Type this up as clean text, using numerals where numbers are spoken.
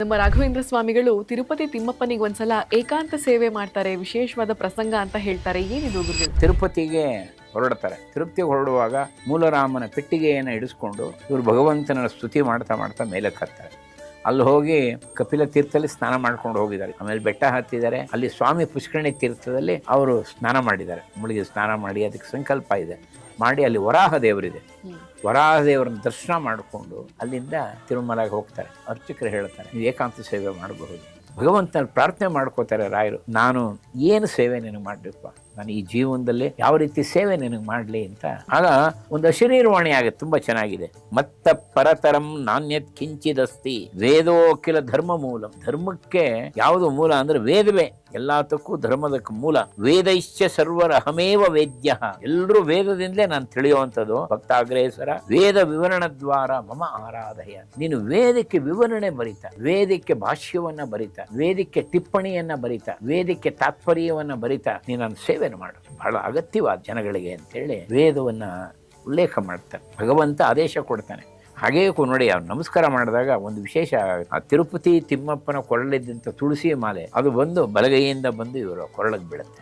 ನಮ್ಮ ರಾಘವೇಂದ್ರ ಸ್ವಾಮಿಗಳು ತಿರುಪತಿ ತಿಮ್ಮಪ್ಪನಿಗೆ ಒಂದ್ಸಲ ಏಕಾಂತ ಸೇವೆ ಮಾಡ್ತಾರೆ, ವಿಶೇಷವಾದ ಪ್ರಸಂಗ ಅಂತ ಹೇಳ್ತಾರೆ. ಏನಿದು ಗುರುಗಳು? ತಿರುಪತಿಗೆ ಹೊರಡ್ತಾರೆ. ತಿರುಪತಿಗೆ ಹೊರಡುವಾಗ ಮೂಲರಾಮನ ಪೆಟ್ಟಿಗೆಯನ್ನು ಹಿಡಿಸ್ಕೊಂಡು ಇವರು ಭಗವಂತನ ಸ್ತುತಿ ಮಾಡ್ತಾ ಮಾಡ್ತಾ ಮೇಲಕ್ಕೆ ಹತ್ತಾರೆ. ಅಲ್ಲಿ ಹೋಗಿ ಕಪಿಲ ತೀರ್ಥದಲ್ಲಿ ಸ್ನಾನ ಮಾಡ್ಕೊಂಡು ಹೋಗಿದ್ದಾರೆ. ಆಮೇಲೆ ಬೆಟ್ಟ ಹತ್ತಿದ್ದಾರೆ. ಅಲ್ಲಿ ಸ್ವಾಮಿ ಪುಷ್ಕರಣಿ ತೀರ್ಥದಲ್ಲಿ ಅವರು ಸ್ನಾನ ಮಾಡಿದ್ದಾರೆ. ಮುಳುಗಿ ಸ್ನಾನ ಮಾಡಿ ಅದಕ್ಕೆ ಸಂಕಲ್ಪ ಇದೆ ಮಾಡಿ ಅಲ್ಲಿ ವರಾಹ ದೇವರಿದೆ. ವರಾಹ ದೇವರನ್ನ ದರ್ಶನ ಮಾಡಿಕೊಂಡು ಅಲ್ಲಿಂದ ತಿರುಮಲಗೆ ಹೋಗ್ತಾರೆ. ಅರ್ಚಕರು ಹೇಳ್ತಾರೆ, ನೀವು ಏಕಾಂತ ಸೇವೆ ಮಾಡಬಹುದು. ಭಗವಂತನ ಪ್ರಾರ್ಥನೆ ಮಾಡ್ಕೋತಾರೆ ರಾಯರು, ನಾನು ಏನು ಸೇವೆ ನಿನಗೆ ಮಾಡಲಿಪ್ಪ, ನಾನು ಈ ಜೀವನದಲ್ಲಿ ಯಾವ ರೀತಿ ಸೇವೆ ನಿನಗೆ ಮಾಡಲಿ ಅಂತ. ಆಗ ಒಂದು ಅಶರೀರವಾಣಿ ಆಗುತ್ತೆ, ತುಂಬ ಚೆನ್ನಾಗಿದೆ. ಮತ್ತ ಪರತರಂ ನಾಣ್ಯತ್ ಕಿಂಚಿದಸ್ತಿ ವೇದೋಕಿಲ ಧರ್ಮ ಮೂಲ. ಧರ್ಮಕ್ಕೆ ಯಾವುದು ಮೂಲ ಅಂದ್ರೆ ವೇದವೇ, ಎಲ್ಲದಕ್ಕೂ ಧರ್ಮದಕ್ಕೆ ಮೂಲ. ವೇದೈಶ್ಚ ಸರ್ವರ ಅಹಮೇವ ವೇದ್ಯ. ಎಲ್ಲರೂ ವೇದದಿಂದಲೇ ನಾನು ತಿಳಿಯುವಂಥದ್ದು. ಭಕ್ತಾಗ್ರೇಸರ ವೇದ ವಿವರಣ ದ್ವಾರ ಮಮ ಆರಾಧಯ. ನೀನು ವೇದಕ್ಕೆ ವಿವರಣೆ ಬರೀತಾ, ವೇದಕ್ಕೆ ಭಾಷ್ಯವನ್ನ ಬರೀತಾ, ವೇದಕ್ಕೆ ಟಿಪ್ಪಣಿಯನ್ನ ಬರೀತಾ, ವೇದಕ್ಕೆ ತಾತ್ಪರ್ಯವನ್ನ ಬರೀತಾ ನೀನು ನನ್ನ ಸೇವೆಯನ್ನು ಮಾಡು, ಬಹಳ ಅಗತ್ಯವಾದ ಜನಗಳಿಗೆ ಅಂತೇಳಿ ವೇದವನ್ನ ಉಲ್ಲೇಖ ಮಾಡ್ತಾರೆ. ಭಗವಂತ ಆದೇಶ ಕೊಡ್ತಾನೆ. ಹಾಗೇ ನೋಡಿ, ಅವ್ರು ನಮಸ್ಕಾರ ಮಾಡಿದಾಗ ಒಂದು ವಿಶೇಷ, ಆ ತಿರುಪತಿ ತಿಮ್ಮಪ್ಪನ ಕೊರಳಿದ್ದಂಥ ತುಳಸಿ ಮಾಲೆ ಅದು ಬಂದು ಬಲಗೈಯಿಂದ ಬಂದು ಇವರ ಕೊರಳಿಗೆ ಬೀಳುತ್ತೆ.